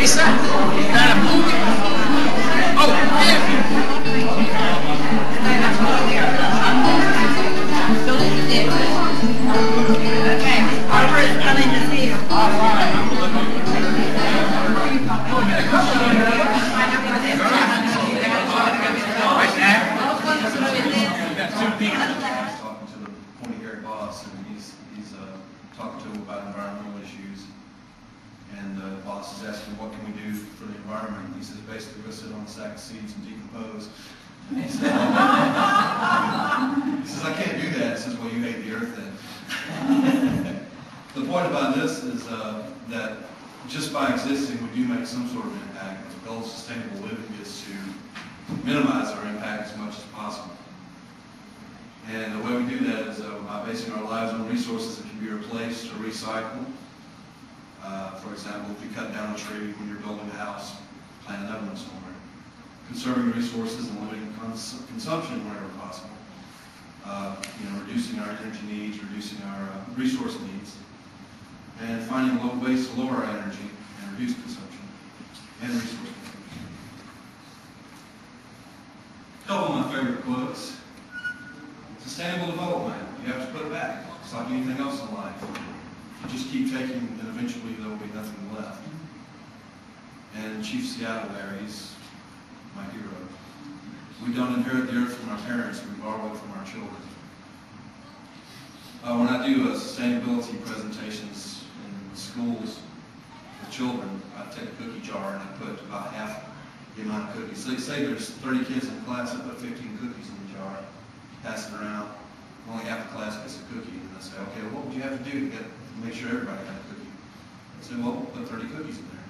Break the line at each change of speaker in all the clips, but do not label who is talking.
Jason? Got a movie? Oh, yeah.
Okay, Harper's coming to see you.
All right.
Talking to him about environmental issues, and the boss is asking, what can we do for the environment? He says, basically, go sit on a sack of seeds and decompose. And he says, I can't do that. He says, well, you hate the earth then. The point about this is that just by existing, we do make some sort of impact. The goal of sustainable living is to minimize our impact as much as possible. And the way we do that is by basing our lives on resources that can be replaced or recycled. For example, if you cut down a tree when you're building a house, plant another one somewhere. Conserving resources and limiting consumption whenever possible. Reducing our energy needs, reducing our resource needs, and finding ways to lower our energy and reduce consumption and resource consumption. A couple of my favorite quotes. Sustainable development, you have to put it back. It's like anything else in life. You just keep taking, and eventually there will be nothing left. And Chief Seattle there, he's my hero. We don't inherit the earth from our parents, we borrow it from our children. When I do sustainability presentations in schools with children, I take a cookie jar and I put about half the amount of cookies. So say there's 30 kids in class, I put 15 cookies in the jar. Pass it around. Only half the class gets a cookie. And I say, okay, well, what would you have to do to make sure everybody got a cookie? I say, well, put 30 cookies in there.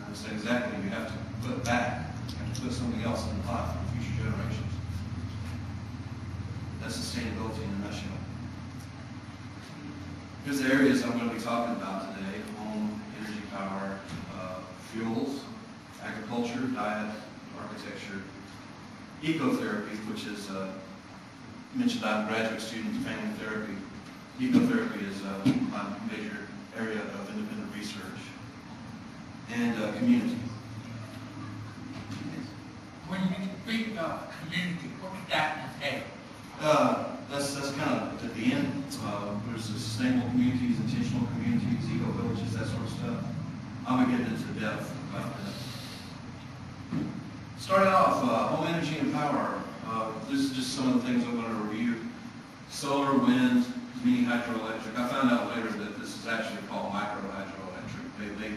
And I say, exactly, you have to put it back. You have to put something else in the pot for future generations. That's sustainability in a nutshell. Here's the areas I'm going to be talking about today: home, energy, power, fuels, agriculture, diet, architecture, ecotherapy, which is mentioned I'm a graduate student in family therapy. Ecotherapy is my major area of independent research. And community.
When you speak of community, what does that entail?
That's kind of at the end. There's the sustainable communities, intentional communities, eco-villages, that sort of stuff. I'll be getting into depth about that. Starting off, home energy and power. This is just some of the things I'm going to review. Solar, wind, mini hydroelectric. I found out later that this is actually called micro hydroelectric.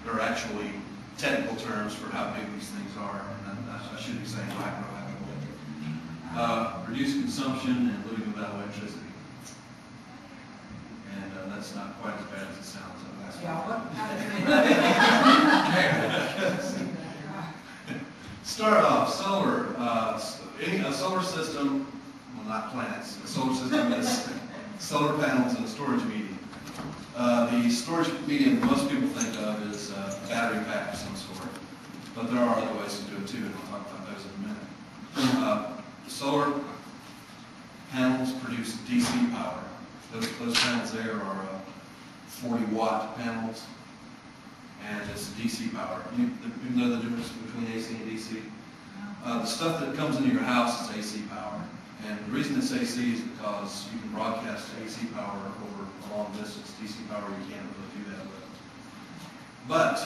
They're actually technical terms for how big these things are. And I should be saying micro hydroelectric. Reduce consumption and living without electricity. And that's not quite as bad as it sounds. Start off, solar. A solar system, well, not plants. A solar system is solar panels and a storage medium. The storage medium most people think of is a battery pack of some sort, but there are other ways to do it too, and we'll talk about those in a minute. Solar panels produce DC power. Those panels there are 40-watt panels, and it's DC power. You know the difference between AC and DC? The stuff that comes into your house is AC power. And the reason it's AC is because you can broadcast AC power over a long distance. DC power you can't really do that with. But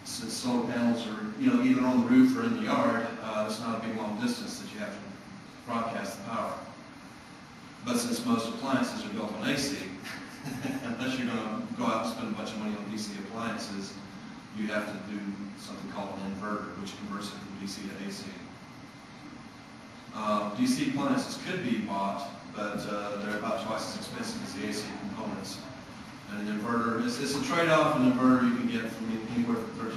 since solar panels are either on the roof or in the yard, it's not a big long distance that you have to broadcast the power. But since most appliances are built on AC, unless you're going to go out and spend a bunch of money on DC appliances, you have to do something called an inverter, which converts it from DC to AC. DC appliances could be bought, but they're about twice as expensive as the AC components. And an inverter, it's a trade-off. An inverter you can get from anywhere from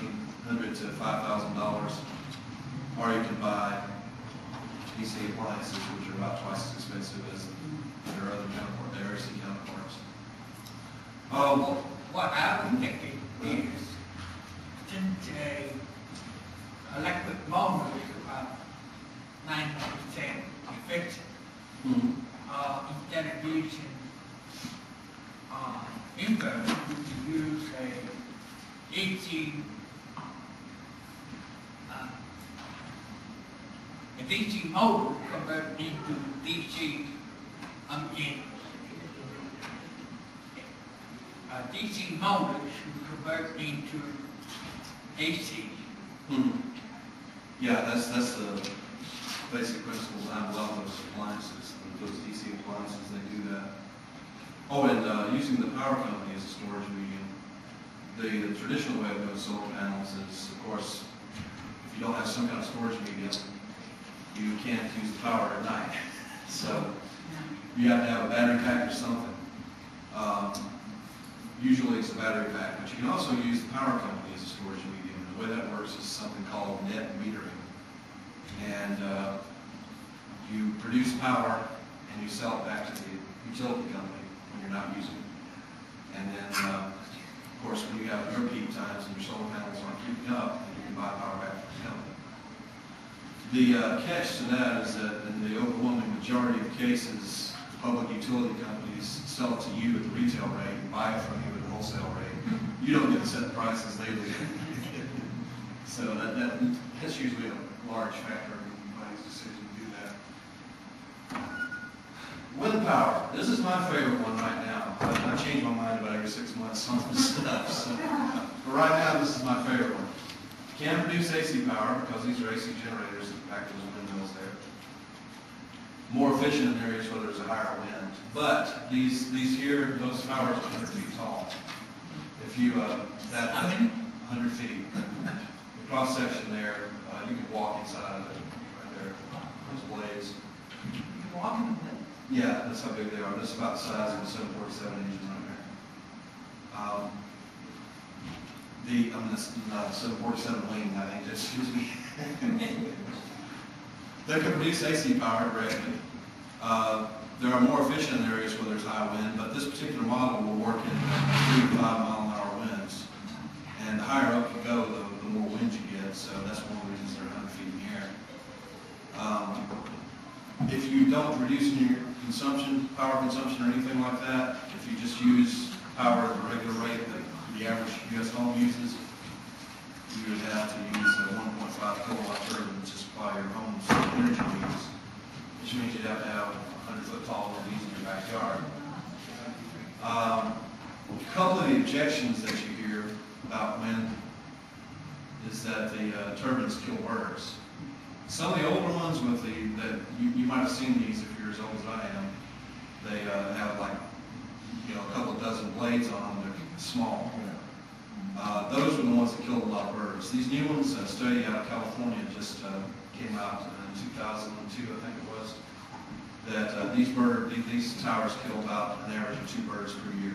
$1,300 to $5,000, or you can buy DC appliances, which are about twice as expensive as their other counterparts, their AC counterparts.
What I'm thinking is, since electric motor is about 90% efficient, instead of using inverter, you can use a DC, a DC motor converted into DC, DC motor should convert into AC.
Yeah, that's the basic principle behind a lot of those appliances, those DC appliances, they do that. Oh, and using the power company as a storage medium. The traditional way of doing solar panels is, of course, if you don't have some kind of storage medium, you can't use the power at night. So you have to have a battery pack or something. Usually it's a battery pack, but you can also use the power company as a storage medium. And the way that works is something called net metering. And you produce power and you sell it back to the utility company when you're not using it. And then, of course, when you have your peak times and your solar panels aren't keeping up, then you can buy power back from the company. The catch to that is that in the overwhelming majority of cases, public utility companies sell it to you at the retail rate and buy it from you at the wholesale rate. You don't get to set the prices, they do. So that's usually a large factor in anybody's decision to do that. Wind power. This is my favorite one right now. I change my mind about every 6 months on this stuff. So, but right now, this is my favorite one. Can produce AC power because these are AC generators that back to those windmills there. More efficient in areas where there's a higher wind. But these here, those towers are 100 feet tall. If you,
How many?
100 feet. The cross section there, you can walk inside of it right there. Those blades.
You walking with it?
Yeah, that's how big they are. That's about the size of a 747 engine right there. That's not a 747 wing, I think, just excuse me. They can produce AC power directly. There are more efficient areas where there's high wind, but this particular model will work in 3 to 5 mile-an-hour winds. And the higher up you go, the more wind you get, so that's one of the reasons they're 100 feet in the air. If you don't reduce your consumption, power consumption or anything like that, if you just use power at the regular rate that the average U.S. home uses, you would have to use a 1.5 kilowatt turbine to supply your home's energy needs, which means you'd have to have 100-foot tall one of these in your backyard. A couple of the objections that you hear about wind is that the turbines kill birds. Some of the older ones with you might have seen these if you're as old as I am. They have like, a couple of dozen blades on them. They're small. Those are the ones that killed a lot of birds. These new ones, a study out of California just came out in 2002, I think it was, that these towers kill about an average of 2 birds per year.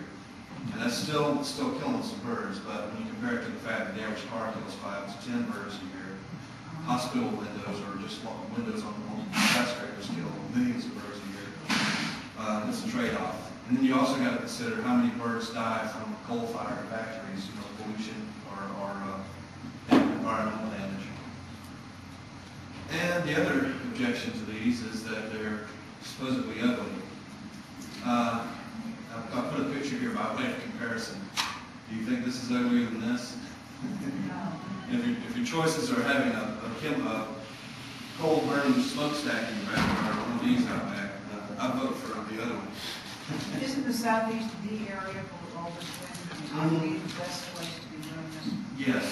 And that's still killing some birds, but when you compare it to the fact that the average car kills 5 to 10 birds a year, hospital windows or just windows on skyscrapers kill millions of birds a year. It's a trade-off. And then you also got to consider how many birds die from coal-fired factories, pollution or environmental damage. And the other objection to these is that they're supposedly ugly. I'll put a picture here by way of comparison. Do you think this is uglier than this? If your choices are having a coal-burning smokestack in your backyard or one of these out back, I vote for the other one.
Isn't the southeast the area for all this wind? Probably the best place to be doing this.
Yes.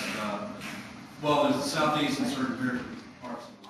Well, there's the southeast and certain parts of the